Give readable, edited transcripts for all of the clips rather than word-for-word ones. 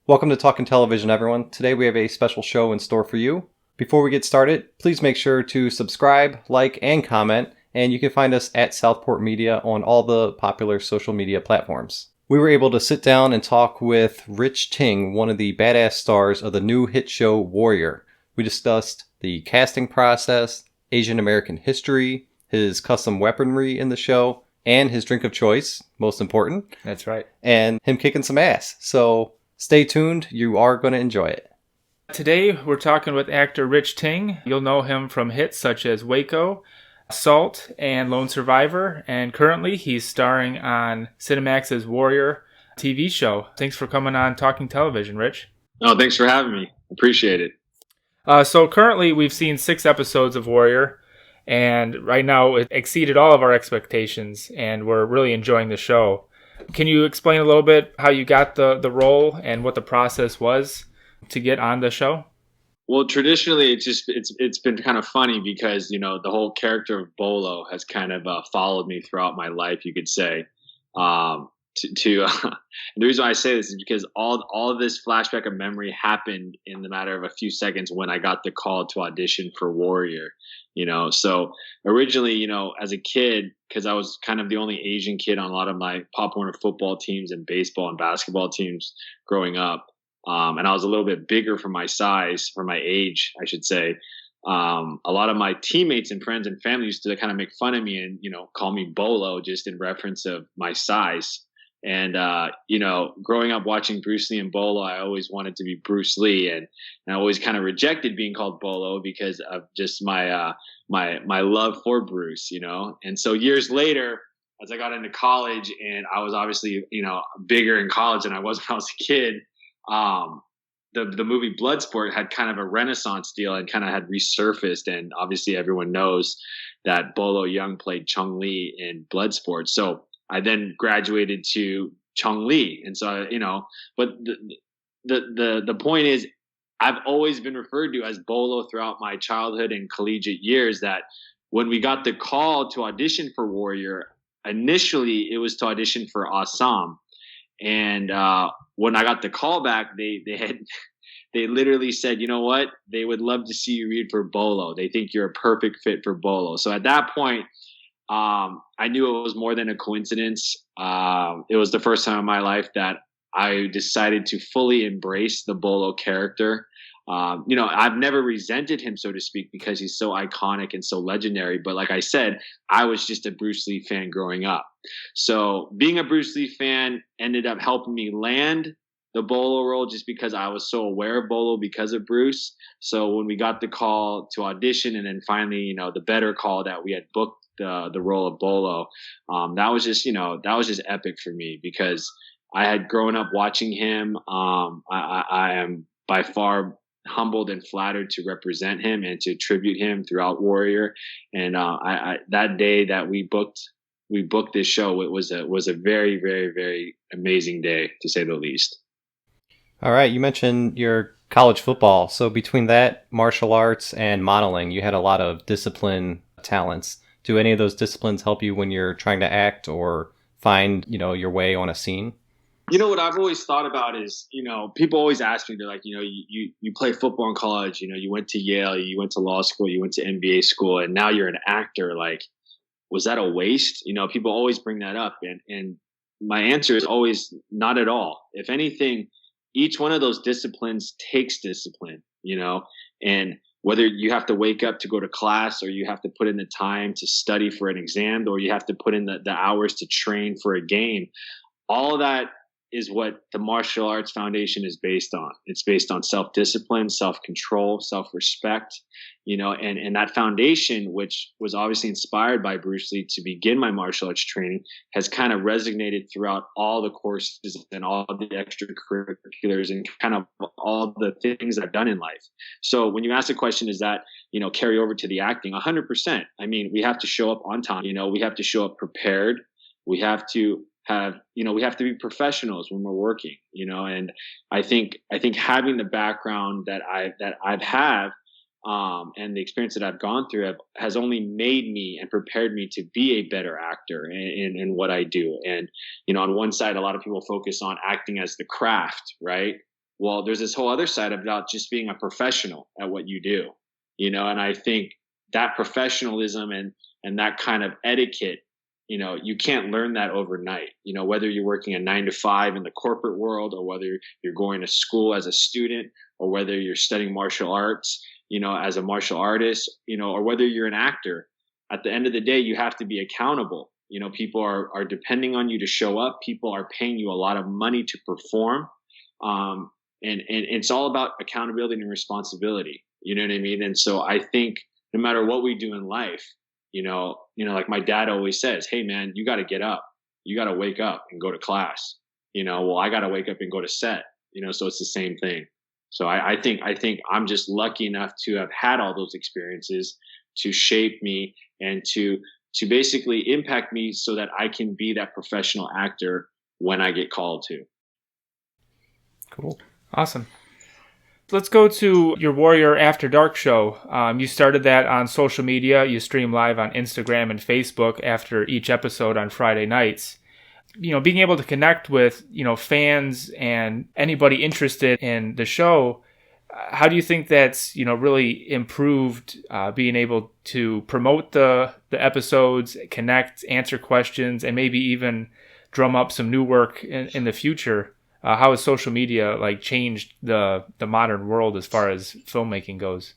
Welcome to Talking Television, everyone. Today we have a special show in store for you. Before we get started, please make sure to subscribe, like, and comment, and you can find us at Southport Media on all the popular social media platforms. We were able to sit down and talk with Rich Ting, one of the badass stars of the new hit show Warrior. We discussed the casting process, Asian American history, his custom weaponry in the show, and his drink of choice, most important. That's right. And him kicking some ass. So stay tuned. You are going to enjoy it. Today, we're talking with actor Rich Ting. You'll know him from hits such as Waco, Salt, and Lone Survivor. And currently, he's starring on Cinemax's Warrior TV show. Thanks for coming on Talking Television, Rich. Oh, thanks for having me. Appreciate it. So currently, we've seen 6 episodes of Warrior. And right now, it exceeded all of our expectations. And we're really enjoying the show. Can you explain a little bit how you got the role and what the process was to get on the show? Well, traditionally, it's been kind of funny because, the whole character of Bolo has kind of followed me throughout my life, you could say. And the reason why I say this is because all of this flashback of memory happened in the matter of a few seconds when I got the call to audition for Warrior. So originally, as a kid, because I was kind of the only Asian kid on a lot of my Pop Warner football teams and baseball and basketball teams growing up, and I was a little bit bigger for my size, for my age, I should say. A lot of my teammates and friends and family used to kind of make fun of me and, call me Bolo just in reference of my size. And, growing up watching Bruce Lee and Bolo, I always wanted to be Bruce Lee. And I always kind of rejected being called Bolo because of just my love for Bruce, And so years later, as I got into college and I was obviously, bigger in college than I was when I was a kid, the movie Bloodsport had kind of a renaissance deal and kind of had resurfaced. And obviously everyone knows that Bolo Young played Chung Lee in Bloodsport. So I then graduated to Chung Lee. And so, but the point is I've always been referred to as Bolo throughout my childhood and collegiate years. That when we got the call to audition for Warrior, initially it was to audition for Assam. And when I got the call back, they literally said, you know what? They would love to see you read for Bolo. They think you're a perfect fit for Bolo. So at that point, I knew it was more than a coincidence. It was the first time in my life that I decided to fully embrace the Bolo character. I've never resented him, so to speak, because he's so iconic and so legendary. But like I said, I was just a Bruce Lee fan growing up. So being a Bruce Lee fan ended up helping me land the Bolo role just because I was so aware of Bolo because of Bruce. So when we got the call to audition and then finally, the better call that we had booked the role of Bolo, that was just epic for me because I had grown up watching him. I am by far humbled and flattered to represent him and to tribute him throughout Warrior. And that day that we booked this show, it was a very, very, very amazing day, to say the least. All right, you mentioned your college football. So between that, martial arts, and modeling, you had a lot of discipline talents. Do any of those disciplines help you when you're trying to act or find, your way on a scene? What I've always thought about is, people always ask me, they're like, you play football in college, you went to Yale, you went to law school, you went to MBA school, and now you're an actor. Like, was that a waste? People always bring that up. And my answer is always not at all. If anything, each one of those disciplines takes discipline, and whether you have to wake up to go to class or you have to put in the time to study for an exam or you have to put in the hours to train for a game, all of that is what the martial arts foundation is based on. It's based on self-discipline, self-control, self-respect, and that foundation, which was obviously inspired by Bruce Lee to begin my martial arts training, has kind of resonated throughout all the courses and all the extracurriculars and kind of all the things I've done in life. So when you ask the question, does that, carry over to the acting? 100%. I mean, we have to show up on time, we have to show up prepared. We have to we have to be professionals when we're working, and I think having the background that I've had, and the experience that I've gone through has only made me and prepared me to be a better actor in what I do. And, on one side, a lot of people focus on acting as the craft, right? Well, there's this whole other side about just being a professional at what you do, and I think that professionalism and that kind of etiquette, you can't learn that overnight. Whether you're working a 9 to 5 in the corporate world, or whether you're going to school as a student, or whether you're studying martial arts, as a martial artist, or whether you're an actor, at the end of the day, you have to be accountable. People are depending on you to show up. People are paying you a lot of money to perform. And it's all about accountability and responsibility. You know what I mean? And so I think no matter what we do in life, like my dad always says, hey man, you got to get up, you got to wake up and go to class. Well, I got to wake up and go to set. So it's the same thing. So I think I'm just lucky enough to have had all those experiences to shape me and to basically impact me so that I can be that professional actor when I get called to. Cool. Awesome. Let's go to your Warrior After Dark show. You started that on social media. You stream live on Instagram and Facebook after each episode on Friday nights. Being able to connect with, fans and anybody interested in the show, how do you think that's, really improved being able to promote the episodes, connect, answer questions, and maybe even drum up some new work in the future? How has social media changed the modern world as far as filmmaking goes?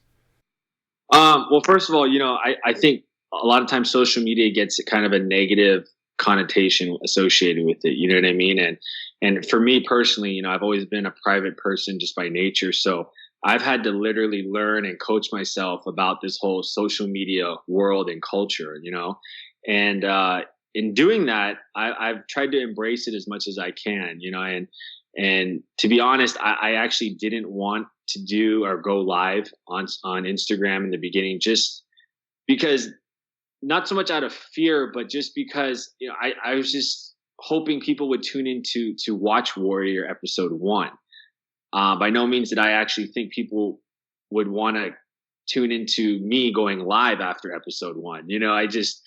Well, first of all, I think a lot of times social media gets kind of a negative connotation associated with it. You know what I mean? And for me personally, I've always been a private person just by nature. So I've had to literally learn and coach myself about this whole social media world and culture, and in doing that, I've tried to embrace it as much as I can, and to be honest, I actually didn't want to do or go live on Instagram in the beginning, just because, not so much out of fear, but just because, I was just hoping people would tune in to watch Warrior episode 1. By no means did I actually think people would want to tune into me going live after episode 1. I just,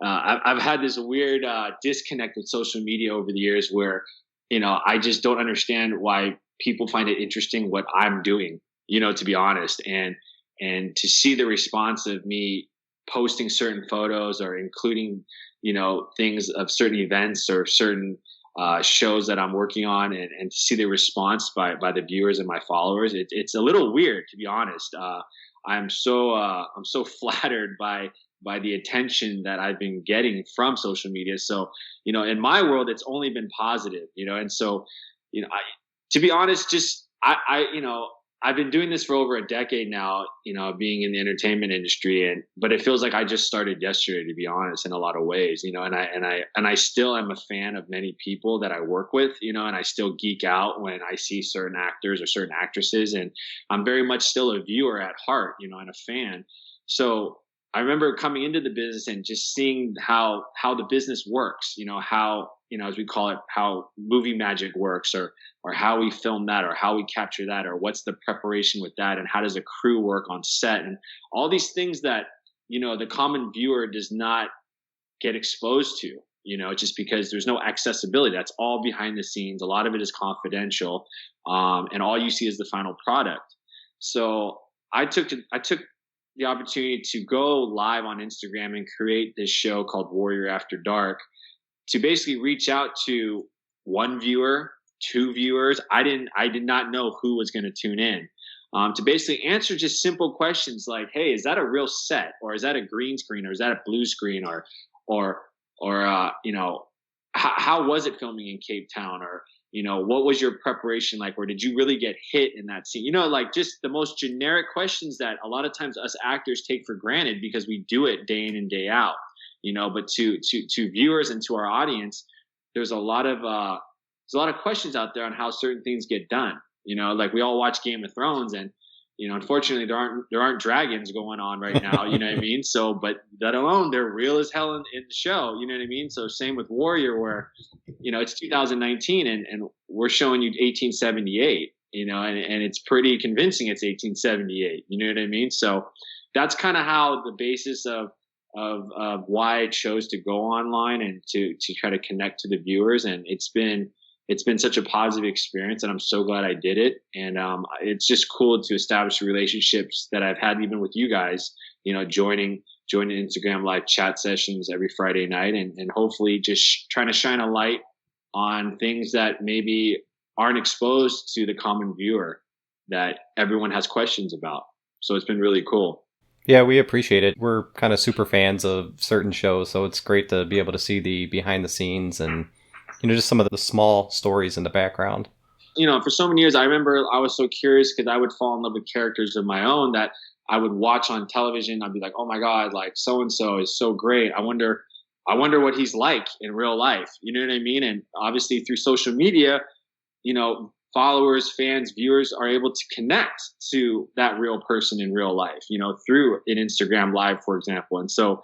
I've had this weird disconnect with social media over the years where, I just don't understand why people find it interesting what I'm doing, to be honest, and to see the response of me posting certain photos or including, things of certain events or certain shows that I'm working on, and to see the response by the viewers and my followers, it's a little weird, to be honest. I'm so flattered by the attention that I've been getting from social media. So, in my world, it's only been positive, and so, to be honest, just, I've been doing this for over a decade now, being in the entertainment industry, but it feels like I just started yesterday, to be honest, in a lot of ways, and I still am a fan of many people that I work with, and I still geek out when I see certain actors or certain actresses, and I'm very much still a viewer at heart, and a fan. So I remember coming into the business and just seeing how the business works, how, as we call it, how movie magic works, or how we film that, or how we capture that, or what's the preparation with that, and how does a crew work on set, and all these things that, the common viewer does not get exposed to, just because there's no accessibility. That's all behind the scenes. A lot of it is confidential, and all you see is the final product. So I took the opportunity to go live on Instagram and create this show called Warrior After Dark, to basically reach out to one viewer, 2 viewers. I did not know who was going to tune in, to basically answer just simple questions like, hey, is that a real set, or is that a green screen, or is that a blue screen, or how was it filming in Cape Town, or what was your preparation like, or did you really get hit in that scene? Just the most generic questions that a lot of times us actors take for granted because we do it day in and day out. But to viewers and to our audience, there's a lot of questions out there on how certain things get done. We all watch Game of Thrones, and unfortunately there aren't dragons going on right now. You know what I mean? So, but that alone, they're real as hell in the show. You know what I mean? So same with Warrior, where it's 2019 and we're showing you 1878. And it's pretty convincing. It's 1878. You know what I mean? So that's kind of how the basis of why I chose to go online and to try to connect to the viewers. And it's been it's been such a positive experience, and I'm so glad I did it. And it's just cool to establish relationships that I've had even with you guys. Joining Instagram live chat sessions every Friday night, and hopefully just trying to shine a light on things that maybe aren't exposed to the common viewer that everyone has questions about. So it's been really cool. Yeah, we appreciate it. We're kind of super fans of certain shows, so it's great to be able to see the behind the scenes and just some of the small stories in the background. For so many years, I remember I was so curious because I would fall in love with characters of my own that I would watch on television. I'd be like, oh my God, like so and so is so great. I wonder what he's like in real life. You know what I mean? And obviously through social media, followers, fans, viewers are able to connect to that real person in real life, through an Instagram live, for example. And so,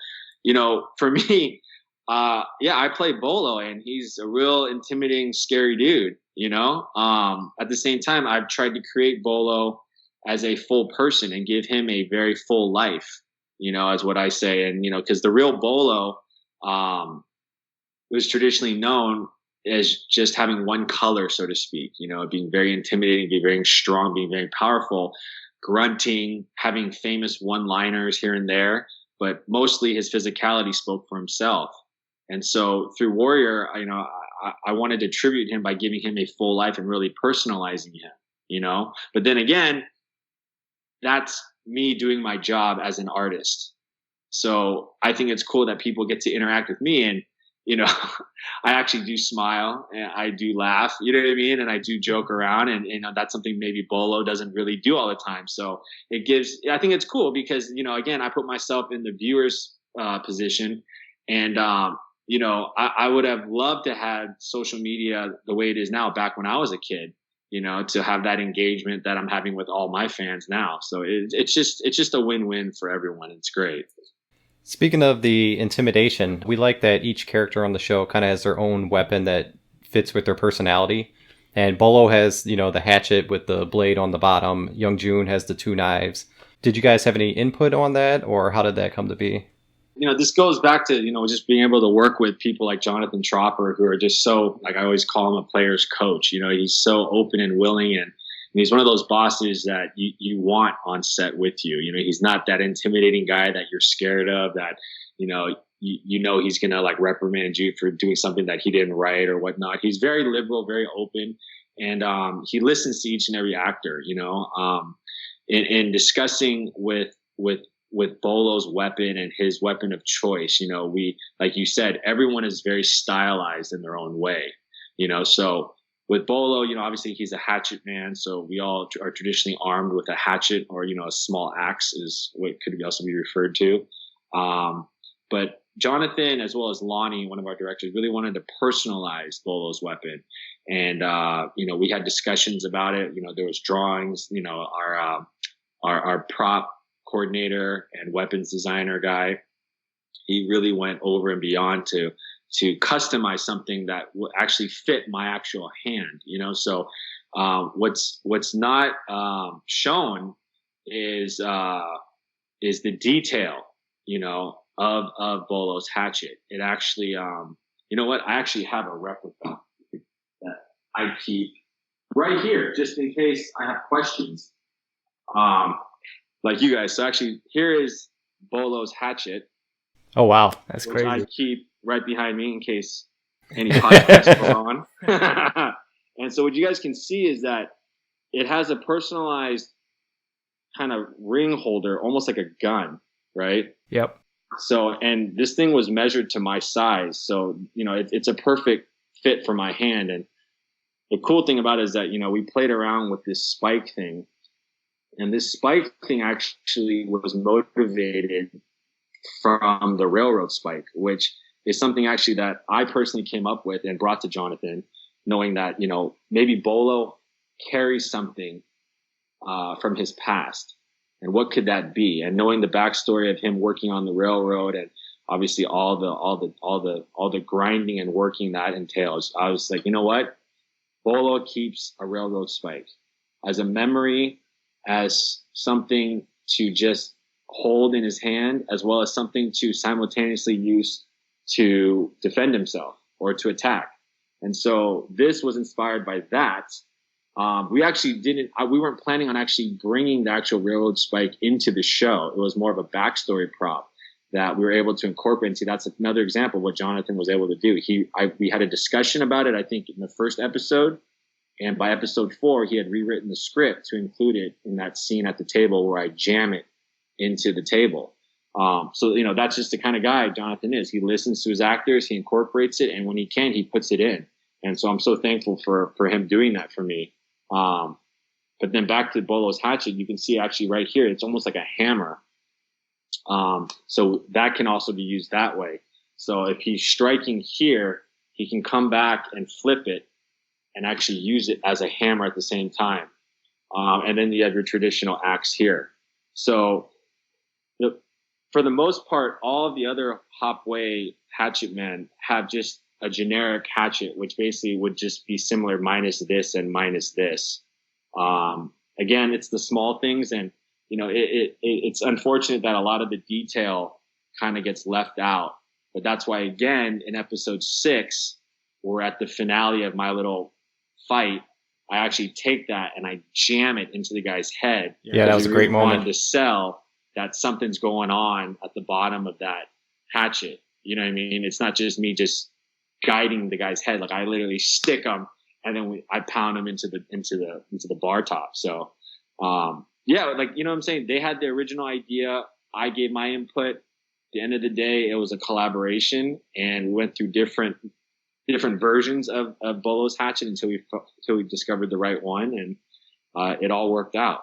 for me, I play Bolo, and he's a real intimidating, scary dude, at the same time, I've tried to create Bolo as a full person and give him a very full life, as what I say. And, because the real Bolo, was traditionally known as just having one color, so to speak, being very intimidating, being very strong, being very powerful, grunting, having famous one-liners here and there, but mostly his physicality spoke for himself. And so through Warrior, I wanted to tribute him by giving him a full life and really personalizing him, but then again, that's me doing my job as an artist. So I think it's cool that people get to interact with me, and I actually do smile and I do laugh, you know what I mean? And I do joke around, and that's something maybe Bolo doesn't really do all the time. So I think it's cool because, again, I put myself in the viewer's position, and, I would have loved to have social media the way it is now back when I was a kid, to have that engagement that I'm having with all my fans now. So it's just a win-win for everyone. It's great. Speaking of the intimidation, we like that each character on the show kind of has their own weapon that fits with their personality. And Bolo has, the hatchet with the blade on the bottom. Young June has the two knives. Did you guys have any input on that, or how did that come to be? This goes back to, just being able to work with people like Jonathan Tropper, who are just so, like I always call him a player's coach. He's so open and willing, and he's one of those bosses that you want on set with you. He's not that intimidating guy that you're scared of, that, he's going to like reprimand you for doing something that he didn't write or whatnot. He's very liberal, very open, and he listens to each and every actor, in discussing with Bolo's weapon and his weapon of choice. We, like you said, everyone is very stylized in their own way, so with Bolo, obviously he's a hatchet man, so we all are traditionally armed with a hatchet or, a small axe is what could also be referred to. But Jonathan, as well as Lonnie, one of our directors, really wanted to personalize Bolo's weapon. And, we had discussions about it. There was drawings, our prop coordinator and weapons designer guy, he really went over and beyond to customize something that would actually fit my actual hand, So, what's not shown is the detail, of Bolo's hatchet. It actually, you know what? I actually have a replica that I keep right here, just in case I have questions, like you guys. So actually, here is Bolo's hatchet. Oh wow, that's which crazy. I keep right behind me in case any podcasts go on. And so what you guys can see is that it has a personalized kind of ring holder, almost like a gun, right? Yep. So, and this thing was measured to my size. So, it's a perfect fit for my hand. And the cool thing about it is that, we played around with this spike thing. And this spike thing actually was motivated from the railroad spike, which is something actually that I personally came up with and brought to Jonathan, knowing that, maybe Bolo carries something from his past. And what could that be? And knowing the backstory of him working on the railroad and obviously all the grinding and working that entails, I was like, you know what? Bolo keeps a railroad spike as a memory, as something to just hold in his hand, as well as something to simultaneously use to defend himself or to attack. And so this was inspired by that. We actually we weren't planning on actually bringing the actual railroad spike into the show. It was more of a backstory prop that we were able to incorporate. And see, that's another example of what Jonathan was able to do. We had a discussion about it, I think, in the first episode. And by episode 4, he had rewritten the script to include it in that scene at the table where I jam it into the table. So, that's just the kind of guy Jonathan is. He listens to his actors, he incorporates it, and when he can, he puts it in. And so I'm so thankful for him doing that for me. But then back to Bolo's hatchet, you can see actually right here, it's almost like a hammer. So that can also be used that way. So if he's striking here, he can come back and flip it and actually use it as a hammer at the same time. And then you have your traditional axe here. So for the most part, all of the other Hopway hatchet men have just a generic hatchet, which basically would just be similar minus this and minus this. Again, it's the small things, and it's unfortunate that a lot of the detail kind of gets left out. But that's why, again, in episode 6, we're at the finale of my little fight. I actually take that and I jam it into the guy's head. Yeah, that was a great moment. To sell that something's going on at the bottom of that hatchet. You know what I mean? It's not just me just guiding the guy's head. Like, I literally stick him and then I pound him into the bar top. So, yeah, like, you know what I'm saying? They had the original idea. I gave my input. At the end of the day, it was a collaboration, and we went through different versions of Bolo's hatchet until we discovered the right one, and it all worked out.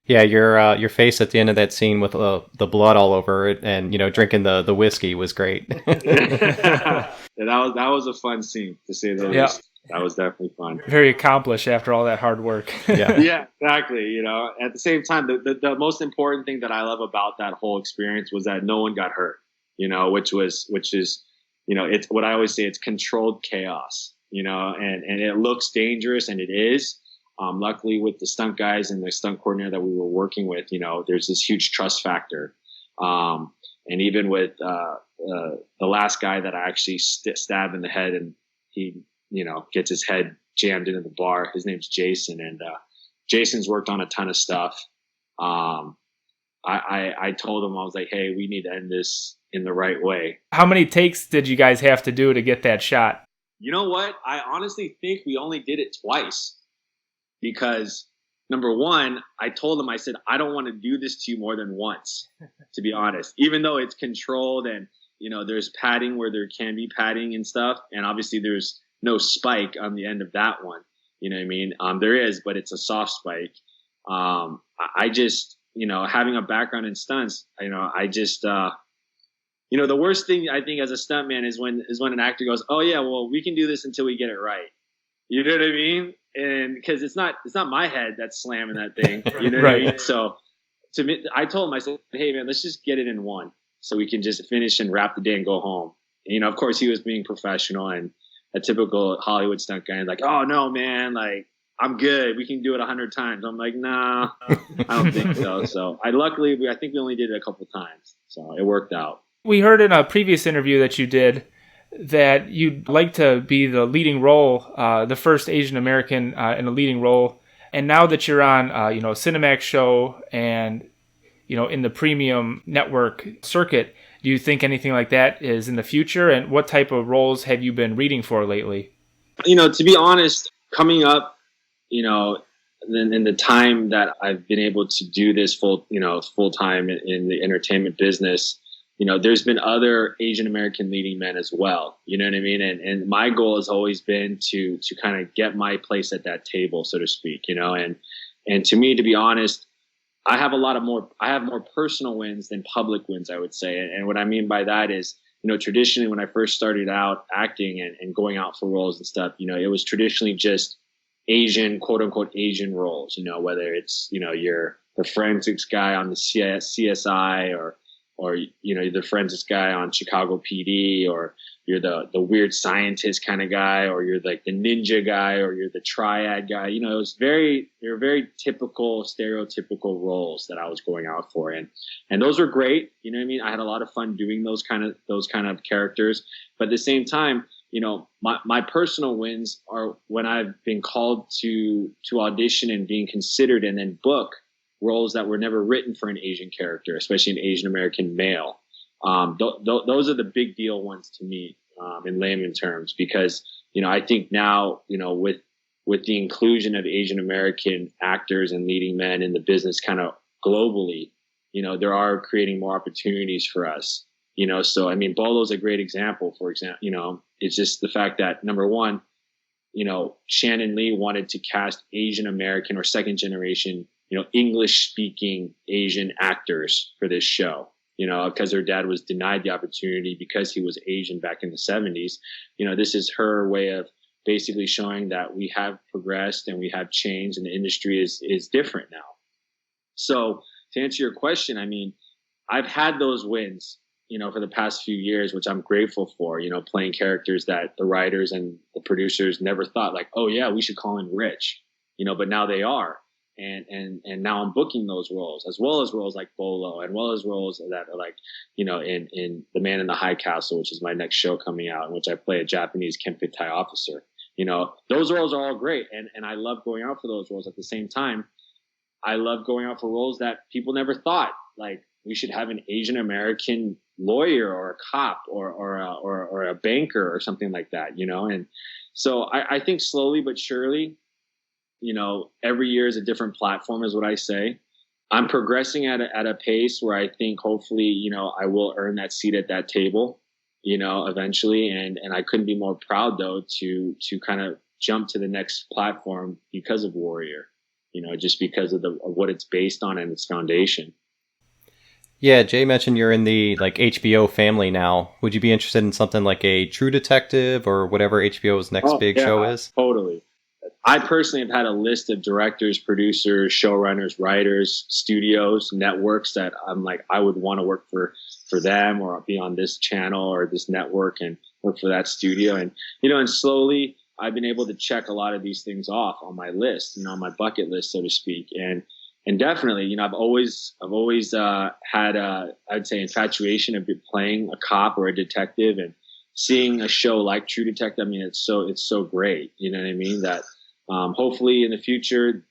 Yeah, your face at the end of that scene with the blood all over it, and drinking the whiskey was great. Yeah, that was a fun scene, to say the least. That was definitely fun. Very accomplished after all that hard work. Yeah, exactly. At the same time, the most important thing that I love about that whole experience was that no one got hurt. Which is it's what I always say. It's controlled chaos. And it looks dangerous, and it is. Luckily, with the stunt guys and the stunt coordinator that we were working with, there's this huge trust factor. And even with the last guy that I actually stabbed in the head, and he, gets his head jammed into the bar. His name's Jason, and Jason's worked on a ton of stuff. I told him, I was like, hey, we need to end this in the right way. How many takes did you guys have to do to get that shot? You know what? I honestly think we only did it twice. Because number one, I told him, I said, I don't want to do this to you more than once, to be honest, even though it's controlled and, there's padding where there can be padding and stuff. And obviously there's no spike on the end of that one. You know what I mean? There is, but it's a soft spike. I just, having a background in stunts, I just, the worst thing I think as a stuntman is when an actor goes, oh yeah, well, we can do this until we get it right. You know what I mean? And because it's not my head that's slamming that thing, you know what I mean? So to me, I told him, I said, hey man, let's just get it in one so we can just finish and wrap the day and go home. And, of course he was being professional and a typical Hollywood stunt guy. And like, oh no, man, like I'm good. We can do it 100 times. I'm like, nah, I don't think so. So I think we only did it a couple times. So it worked out. We heard in a previous interview that you did that you'd like to be the leading role, the first Asian American in a leading role. And now that you're on, a Cinemax show and, in the premium network circuit, do you think anything like that is in the future? And what type of roles have you been reading for lately? To be honest, coming up, in the time that I've been able to do this full time in the entertainment business, there's been other Asian American leading men as well. You know what I mean? And my goal has always been to kind of get my place at that table, so to speak, and to me, to be honest, I have more personal wins than public wins, I would say. And what I mean by that is, traditionally when I first started out acting and going out for roles and stuff, it was traditionally just Asian, quote unquote, Asian roles, whether it's, you're the forensics guy on the CSI or you're the forensics guy on Chicago PD, or you're the weird scientist kind of guy, or you're like the ninja guy, or you're the triad guy. They're very typical, stereotypical roles that I was going out for, and those were great. You know what I mean? I had a lot of fun doing those kind of characters, but at the same time, my personal wins are when I've been called to audition and being considered and then book roles that were never written for an Asian character, especially an Asian American male. Those are the big deal ones to me, in layman terms, because, I think now, with the inclusion of Asian American actors and leading men in the business kind of globally, there are creating more opportunities for us. So I mean, Bolo's a great example. For example, it's just the fact that, number one, Shannon Lee wanted to cast Asian American or second generation, English speaking Asian actors for this show, because her dad was denied the opportunity because he was Asian back in the 70s. This is her way of basically showing that we have progressed and we have changed and the industry is different now. So to answer your question, I mean, I've had those wins, for the past few years, which I'm grateful for, playing characters that the writers and the producers never thought like, oh yeah, we should call in Rich, but now they are. And now I'm booking those roles, as well as roles like Bolo, and well as roles that are like, in The Man in the High Castle, which is my next show coming out, in which I play a Japanese Kenpei officer. Those roles are all great. And I love going out for those roles. At the same time, I love going out for roles that people never thought, like, we should have an Asian American lawyer or a cop or a banker or something like that, And so I think slowly but surely, every year is a different platform, is what I say. I'm progressing at a pace where I think hopefully, I will earn that seat at that table, eventually. And I couldn't be more proud though to kind of jump to the next platform because of Warrior, just because of what it's based on and its foundation. Yeah, Jay mentioned you're in the HBO family now. Would you be interested in something like a True Detective or whatever HBO's next big show is? Totally. I personally have had a list of directors, producers, showrunners, writers, studios, networks that I'm like, I would want to work for them or be on this channel or this network and work for that studio. And, and slowly I've been able to check a lot of these things off on my list, on my bucket list, so to speak. And definitely, I've always had I'd say infatuation of playing a cop or a detective, and seeing a show like True Detective. I mean, it's so great. You know what I mean? That hopefully in the future,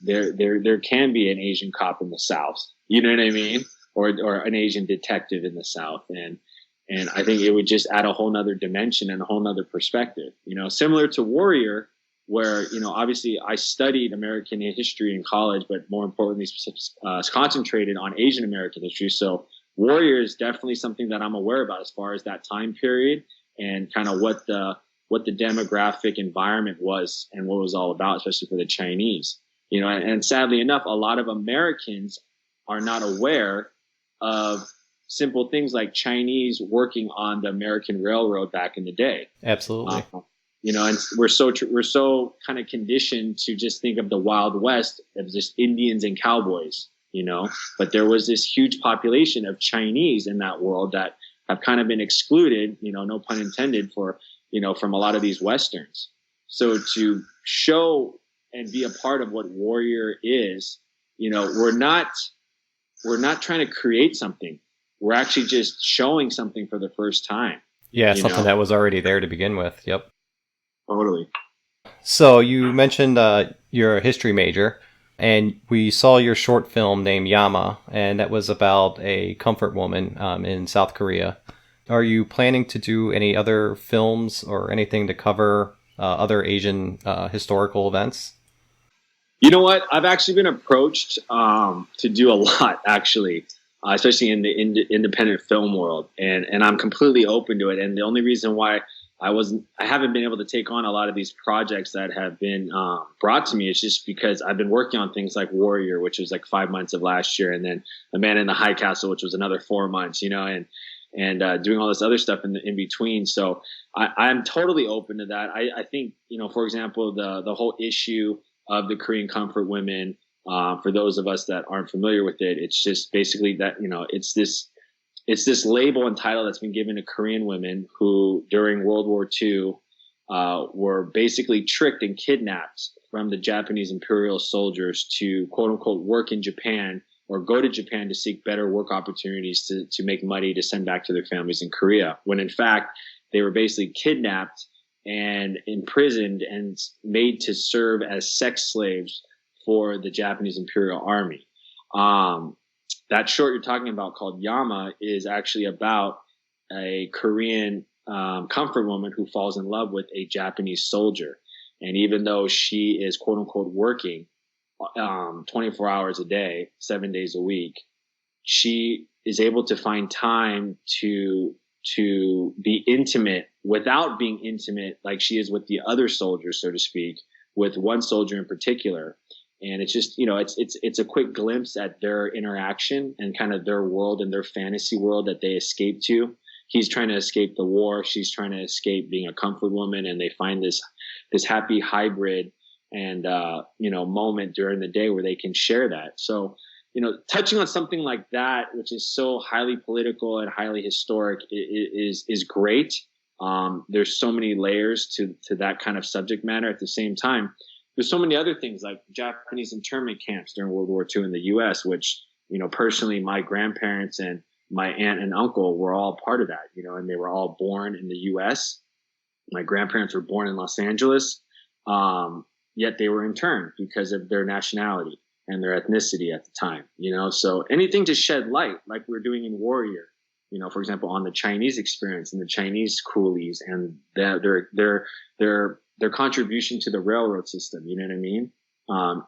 there can be an Asian cop in the South. You know what I mean? Or an Asian detective in the South, and I think it would just add a whole nother dimension and a whole nother perspective. Similar to Warrior, where, obviously I studied American history in college, but more importantly, concentrated on Asian American history. So Warrior is definitely something that I'm aware about as far as that time period and kind of what the demographic environment was and what it was all about, especially for the Chinese. And sadly enough, a lot of Americans are not aware of simple things like Chinese working on the American Railroad back in the day. Absolutely. And we're so kind of conditioned to just think of the Wild West as just Indians and cowboys, but there was this huge population of Chinese in that world that have kind of been excluded, no pun intended, from a lot of these Westerns. So to show and be a part of what Warrior is, we're not trying to create something. We're actually just showing something for the first time. Yeah, something that was already there to begin with. Yep. Totally. So you mentioned you're a history major, and we saw your short film named Yama, and that was about a comfort woman in South Korea. Are you planning to do any other films or anything to cover other Asian historical events? You know what? I've actually been approached to do a lot, actually, especially in the independent film world, and I'm completely open to it. And the only reason why I haven't been able to take on a lot of these projects that have been brought to me is just because I've been working on things like Warrior, which was like 5 months of last year, and then The Man in the High Castle, which was another 4 months, and doing all this other stuff in between. So I'm totally open to that. I think, for example, the whole issue of the Korean comfort women, for those of us that aren't familiar with it, it's just basically that, it's this label and title that's been given to Korean women who during World War II were basically tricked and kidnapped from the Japanese imperial soldiers to quote unquote work in Japan or go to Japan to seek better work opportunities to make money to send back to their families in Korea, when in fact they were basically kidnapped and imprisoned and made to serve as sex slaves for the Japanese Imperial Army. That short you're talking about, called Yama, is actually about a Korean comfort woman who falls in love with a Japanese soldier. And even though she is quote unquote working 24 hours a day, 7 days a week, she is able to find time to be intimate without being intimate like she is with the other soldiers, so to speak, with one soldier in particular. And it's just, it's a quick glimpse at their interaction and kind of their world and their fantasy world that they escape to. He's trying to escape the war. She's trying to escape being a comfort woman. And they find this happy hybrid and, moment during the day where they can share that. So, touching on something like that, which is so highly political and highly historic, is great. There's so many layers to that kind of subject matter. At the same time, there's so many other things like Japanese internment camps during World War II in the U.S., which, personally, my grandparents and my aunt and uncle were all part of that, and they were all born in the U.S. My grandparents were born in Los Angeles, yet they were interned because of their nationality and their ethnicity at the time, So anything to shed light, like we're doing in Warrior, for example, on the Chinese experience and the Chinese coolies and their contribution to the railroad system, you know what I mean?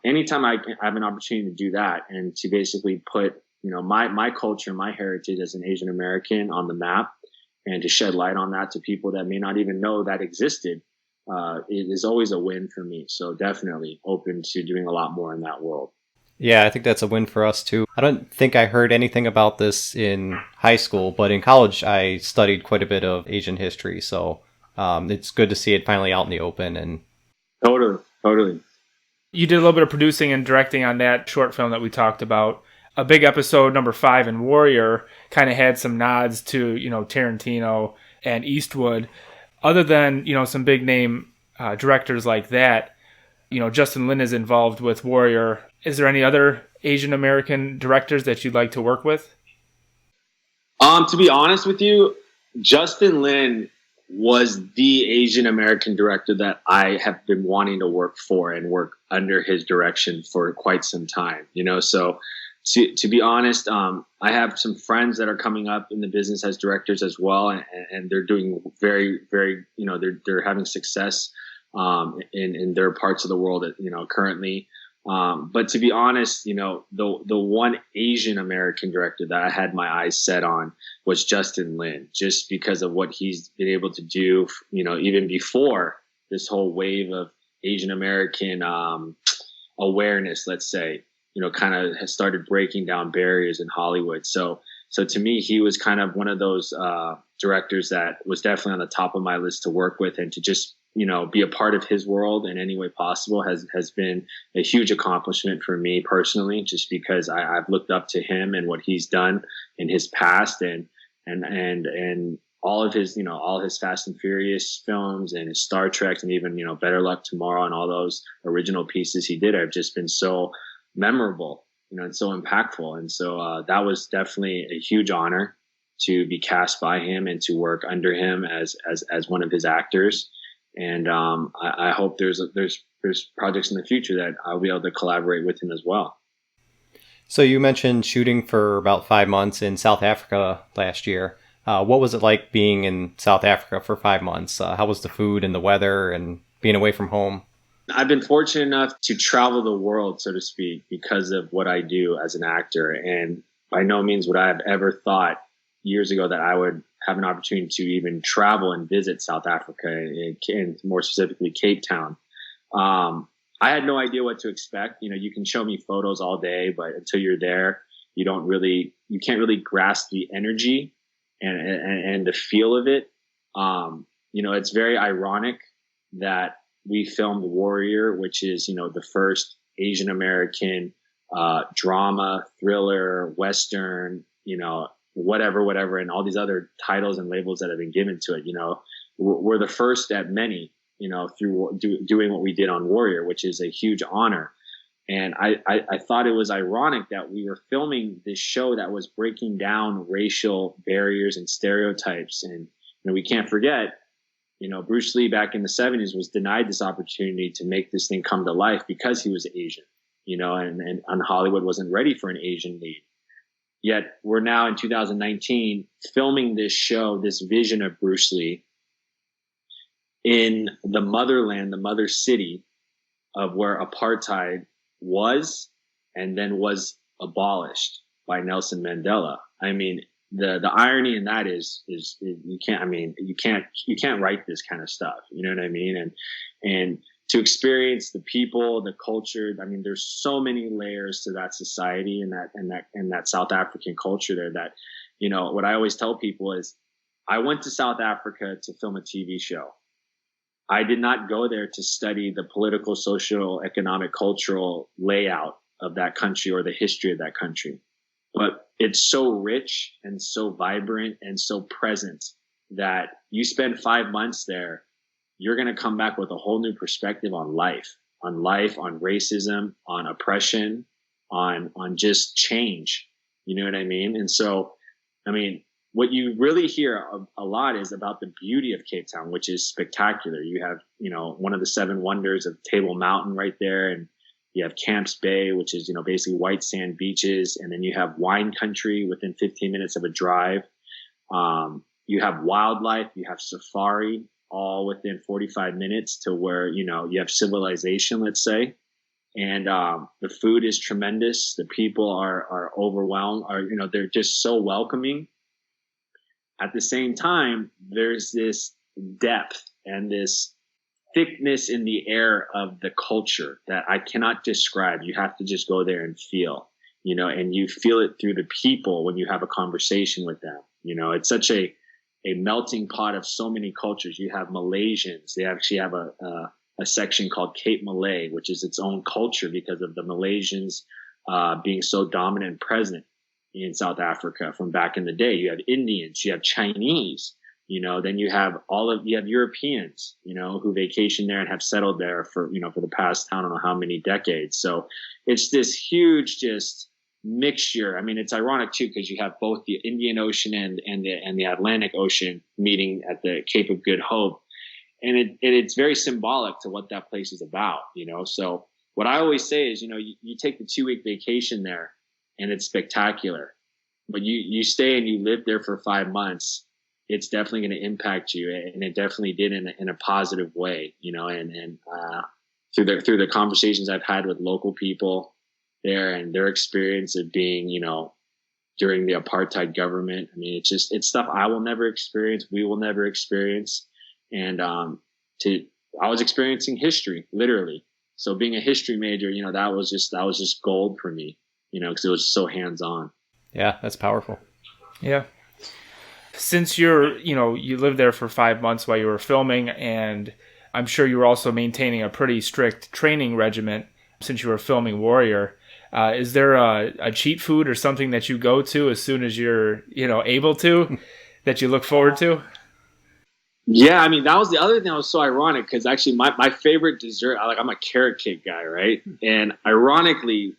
Anytime I have an opportunity to do that and to basically put, my culture, my heritage as an Asian American on the map and to shed light on that to people that may not even know that existed, it is always a win for me. So definitely open to doing a lot more in that world. Yeah, I think that's a win for us too. I don't think I heard anything about this in high school, but in college I studied quite a bit of Asian history. So it's good to see it finally out in the open. And Totally. You did a little bit of producing and directing on that short film that we talked about. A big episode, number 5 in Warrior, kind of had some nods to, Tarantino and Eastwood. Other than, some big name directors like that, Justin Lin is involved with Warrior. Is there any other Asian American directors that you'd like to work with? To be honest with you, Justin Lin was the Asian American director that I have been wanting to work for and work under his direction for quite some time, so to be honest, I have some friends that are coming up in the business as directors as well. And they're doing very, very, they're having success, in their parts of the world, currently. But to be honest, the one Asian American director that I had my eyes set on was Justin Lin, just because of what he's been able to do, even before this whole wave of Asian American awareness, let's say, kind of has started breaking down barriers in Hollywood. So to me, he was kind of one of those directors that was definitely on the top of my list to work with, and to just be a part of his world in any way possible has been a huge accomplishment for me personally, just because I've looked up to him and what he's done in his past, and all of his, all his Fast and Furious films and his Star Trek, and even, Better Luck Tomorrow and all those original pieces he did have just been so memorable, and so impactful. And so that was definitely a huge honor to be cast by him and to work under him as one of his actors. And I hope there's projects in the future that I'll be able to collaborate with him as well. so you mentioned shooting for about 5 months in South Africa last year. What was it like being in South Africa for 5 months? How was the food and the weather and being away from home? I've been fortunate enough to travel the world, so to speak, because of what I do as an actor. And by no means would I have ever thought years ago that I would have an opportunity to even travel and visit South Africa, and more specifically Cape Town. I had no idea what to expect. You can show me photos all day, but until you're there, you can't really grasp the energy and the feel of it. It's very ironic that we filmed Warrior, which is, the first Asian American drama, thriller, Western, whatever, and all these other titles and labels that have been given to it. We're the first at many, through doing what we did on Warrior, which is a huge honor. And I thought it was ironic that we were filming this show that was breaking down racial barriers and stereotypes and we can't forget, Bruce Lee back in the 70s was denied this opportunity to make this thing come to life because he was Asian, and Hollywood wasn't ready for an Asian lead. Yet we're now in 2019 filming this show, this vision of Bruce Lee in the motherland, the mother city of where apartheid was and then was abolished by Nelson Mandela. I mean, the irony in that is you can't write this kind of stuff. You know what I mean? And to experience the people, the culture. I mean, there's so many layers to that society and that South African culture there that, what I always tell people is I went to South Africa to film a TV show. I did not go there to study the political, social, economic, cultural layout of that country or the history of that country. But it's so rich and so vibrant and so present that you spend 5 months there, you're going to come back with a whole new perspective on life, on racism, on oppression, on just change. You know what I mean? And so, I mean, what you really hear a lot is about the beauty of Cape Town, which is spectacular. You have, one of the 7 wonders of Table Mountain right there. And you have Camps Bay, which is, basically white sand beaches. And then you have wine country within 15 minutes of a drive. You have wildlife, you have safari, all within 45 minutes to where, you have civilization, let's say. And the food is tremendous. The people are overwhelmed, they're just so welcoming. At the same time, there's this depth and this thickness in the air of the culture that I cannot describe. You have to just go there and feel, and you feel it through the people when you have a conversation with them. It's such a melting pot of so many cultures. You have Malaysians. They actually have a section called Cape Malay, which is its own culture because of the Malaysians being so dominant and present in South Africa from back in the day. You have Indians, you have Chinese, then you have Europeans, who vacation there and have settled there for the past, I don't know how many decades. So it's this huge just mixture. I mean, it's ironic too, because you have both the Indian Ocean and the Atlantic Ocean meeting at the Cape of Good Hope. And it's very symbolic to what that place is about, So what I always say is, you take the 2-week vacation there, and it's spectacular, but you stay and you live there for 5 months. It's definitely going to impact you, and it definitely did in a positive way, and through the conversations I've had with local people there and their experience of being, during the apartheid government. I mean, it's stuff I will never experience. We will never experience. And I was experiencing history, literally. So being a history major, that was just gold for me. Because it was so hands-on. Yeah, that's powerful. Yeah. Since you lived there for 5 months while you were filming, and I'm sure you were also maintaining a pretty strict training regimen since you were filming Warrior. Is there a cheat food or something that you go to as soon as you're, able to, that you look forward to? Yeah, I mean, that was the other thing that was so ironic, because actually my favorite dessert, I'm a carrot cake guy, right? And ironically,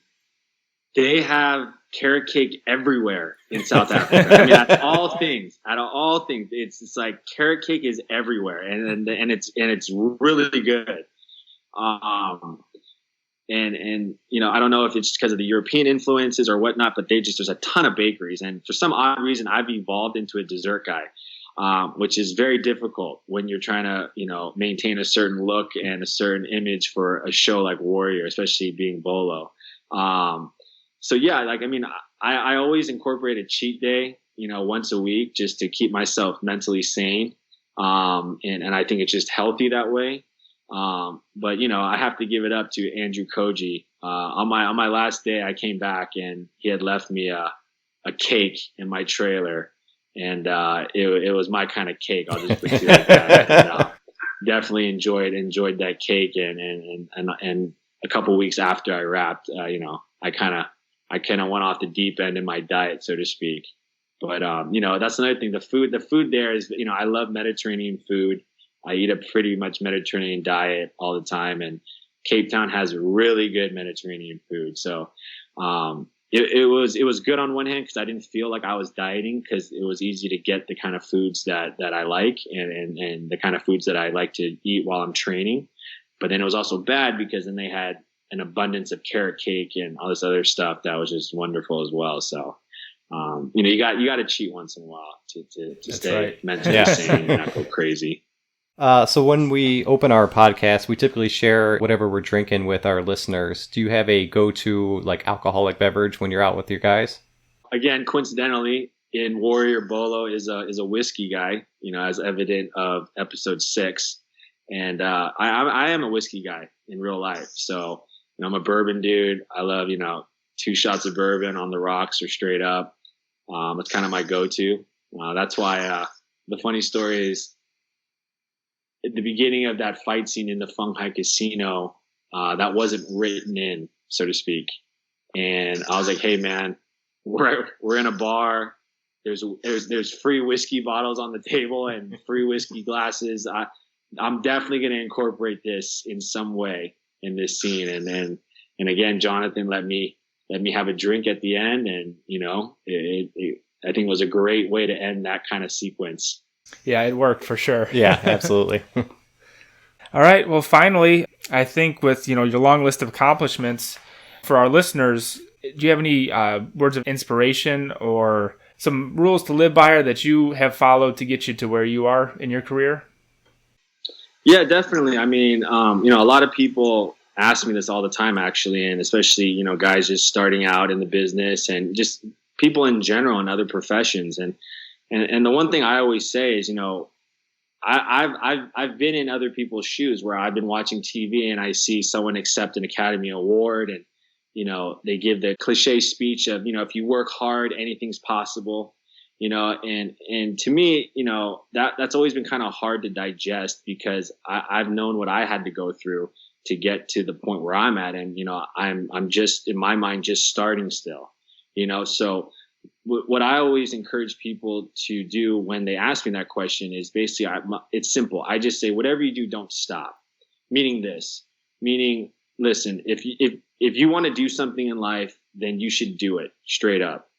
they have carrot cake everywhere in South Africa. I mean, out of all things, it's like carrot cake is everywhere, and it's really good. And I don't know if it's because of the European influences or whatnot, but there's a ton of bakeries, and for some odd reason, I've evolved into a dessert guy, which is very difficult when you're trying to maintain a certain look and a certain image for a show like Warrior, especially being Bolo. So yeah, I always incorporate a cheat day, once a week, just to keep myself mentally sane. And I think it's just healthy that way. But I have to give it up to Andrew Koji. On my last day, I came back and he had left me a cake in my trailer, and it was my kind of cake. I'll just put it like that. And, definitely enjoyed that cake, and a couple weeks after I wrapped, I kind of went off the deep end in my diet, so to speak. But, that's another thing. The food there is, I love Mediterranean food. I eat a pretty much Mediterranean diet all the time, and Cape Town has really good Mediterranean food. So, it was good on one hand because I didn't feel like I was dieting because it was easy to get the kind of foods that I like and the kind of foods that I like to eat while I'm training. But then it was also bad because then they had an abundance of carrot cake and all this other stuff that was just wonderful as well. So, you got to cheat once in a while to stay mentally sane and not go crazy. So when we open our podcast, we typically share whatever we're drinking with our listeners. Do you have a go-to like alcoholic beverage when you're out with your guys? Again, coincidentally, in Warrior, Bolo is a whiskey guy, as evident of episode 6. And I am a whiskey guy in real life. So I'm a bourbon dude. I love 2 shots of bourbon on the rocks or straight up. It's kind of my go-to. That's why the funny story is, at the beginning of that fight scene in the Funghai Casino, that wasn't written in, so to speak. And I was like, hey man, we're in a bar. There's free whiskey bottles on the table and free whiskey glasses. I'm definitely going to incorporate this in some way in this scene. And again, Jonathan let me have a drink at the end. And, I think it was a great way to end that kind of sequence. Yeah, it worked for sure. Yeah, absolutely. All right. Well, finally, I think with, your long list of accomplishments for our listeners, do you have any words of inspiration or some rules to live by or that you have followed to get you to where you are in your career? Yeah, definitely. I mean, a lot of people ask me this all the time, actually, and especially, guys just starting out in the business and just people in general in other professions. And the one thing I always say is, I've been in other people's shoes where I've been watching TV and I see someone accept an Academy Award and, they give the cliche speech of, if you work hard, anything's possible, and to me, that's always been kind of hard to digest because I've known what I had to go through to get to the point where I'm at. And, I'm just in my mind, just starting still, so what I always encourage people to do when they ask me that question is basically, it's simple. I just say, whatever you do, don't stop. Meaning, listen, if you want to do something in life, then you should do it straight up.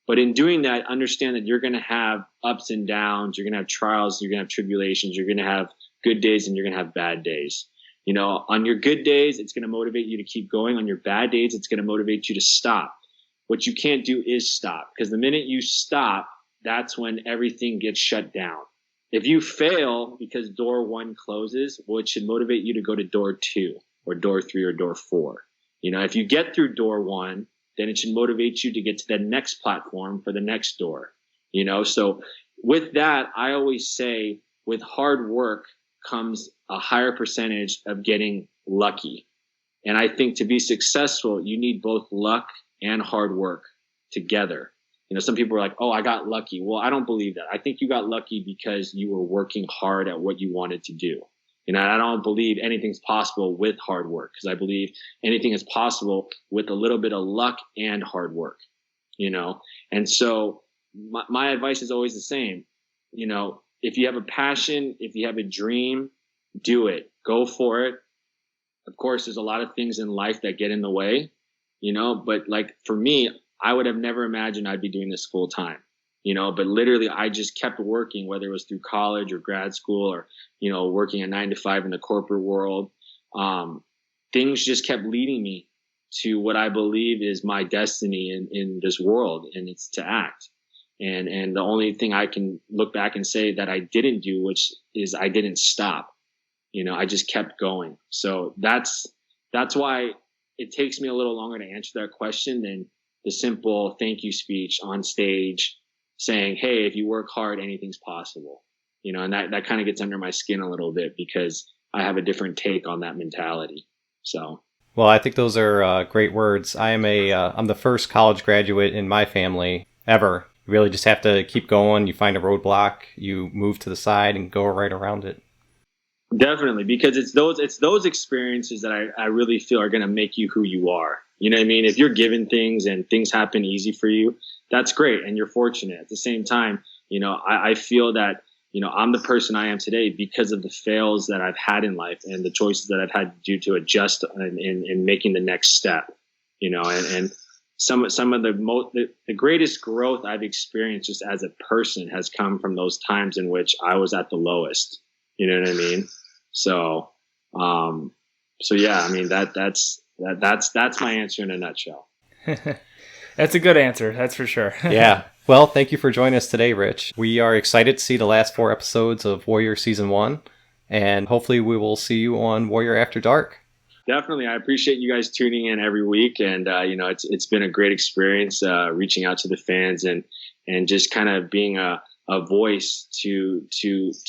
But in doing that, understand that you're going to have ups and downs. You're going to have trials. You're going to have tribulations. You're going to have good days and you're going to have bad days. On your good days, it's going to motivate you to keep going. On your bad days, it's going to motivate you to stop. What you can't do is stop, because the minute you stop, that's when everything gets shut down. If you fail because door 1 closes, well, it should motivate you to go to door 2 or door 3 or door 4. If you get through door 1, then it should motivate you to get to the next platform for the next door. So with that, I always say with hard work comes a higher percentage of getting lucky. And I think to be successful, you need both luck and hard work together. Some people are like, oh, I got lucky. Well, I don't believe that. I think you got lucky because you were working hard at what you wanted to do. I don't believe anything's possible with hard work, because I believe anything is possible with a little bit of luck and hard work, And so my advice is always the same. If you have a passion, if you have a dream, do it. Go for it. Of course, there's a lot of things in life that get in the way, but like for me, I would have never imagined I'd be doing this full time, but literally I just kept working, whether it was through college or grad school or, working a 9 to 5 in the corporate world. Things just kept leading me to what I believe is my destiny in this world, and it's to act. And the only thing I can look back and say that I didn't do, which is I didn't stop. I just kept going. So that's why it takes me a little longer to answer that question than the simple thank you speech on stage saying, hey, if you work hard, anything's possible. And that kind of gets under my skin a little bit because I have a different take on that mentality. So. Well, I think those are great words. I'm the first college graduate in my family ever. You really just have to keep going. You find a roadblock, you move to the side and go right around it. Definitely, because it's those experiences that I really feel are going to make you who you are. You know what I mean? If you're given things and things happen easy for you, that's great. And you're fortunate. At the same time, I feel that, I'm the person I am today because of the fails that I've had in life and the choices that I've had to do to adjust in making the next step, and some of the greatest growth I've experienced just as a person has come from those times in which I was at the lowest. You know what I mean? So, so yeah, I mean that's my answer in a nutshell. That's a good answer, that's for sure. Yeah. Well, thank you for joining us today, Rich. We are excited to see the last 4 episodes of Warrior Season 1, and hopefully we will see you on Warrior After Dark. Definitely. I appreciate you guys tuning in every week. And, it's been a great experience reaching out to the fans and just kind of being a voice to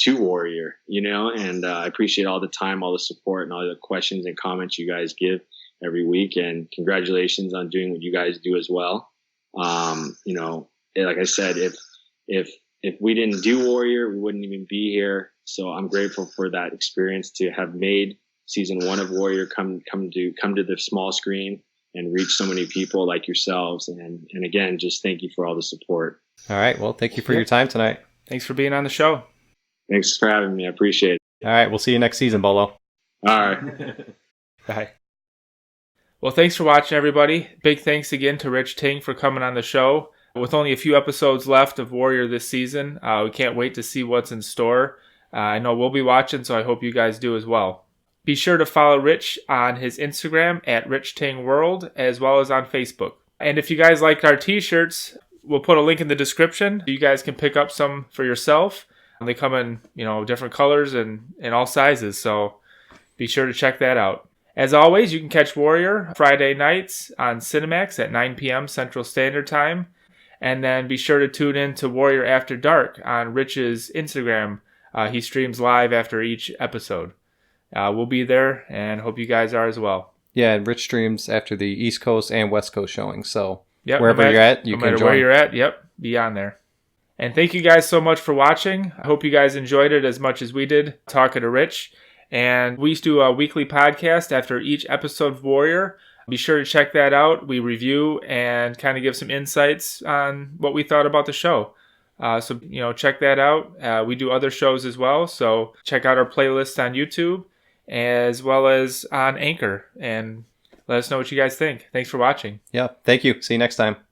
Warrior, and I appreciate all the time, all the support and all the questions and comments you guys give every week. And congratulations on doing what you guys do as well. Like I said, if we didn't do Warrior, we wouldn't even be here. So I'm grateful for that experience to have made season 1 of Warrior come to the small screen and reach so many people like yourselves. And again, just thank you for all the support. All right. Well, thank you for your time tonight. Thanks for being on the show. Thanks for having me. I appreciate it. All right. We'll see you next season, Bolo. All right. Bye. Well, thanks for watching, everybody. Big thanks again to Rich Ting for coming on the show. With only a few episodes left of Warrior this season, we can't wait to see what's in store. I know we'll be watching, so I hope you guys do as well. Be sure to follow Rich on his Instagram at RichTingWorld, as well as on Facebook. And if you guys liked our t-shirts, we'll put a link in the description. You guys can pick up some for yourself. They come in, different colors and all sizes, so be sure to check that out. As always, you can catch Warrior Friday nights on Cinemax at 9 p.m. Central Standard Time. And then be sure to tune in to Warrior After Dark on Rich's Instagram. He streams live after each episode. We'll be there and hope you guys are as well. Yeah, and Rich streams after the East Coast and West Coast showing. So yep, wherever you're at, you no can matter join. where you're at, be on there. And thank you guys so much for watching. I hope you guys enjoyed it as much as we did talking to Rich. And we do a weekly podcast after each episode of Warrior. Be sure to check that out. We review and kind of give some insights on what we thought about the show. So check that out. We do other shows as well. So check out our playlist on YouTube as well as on Anchor. And let us know what you guys think. Thanks for watching. Yeah, thank you. See you next time.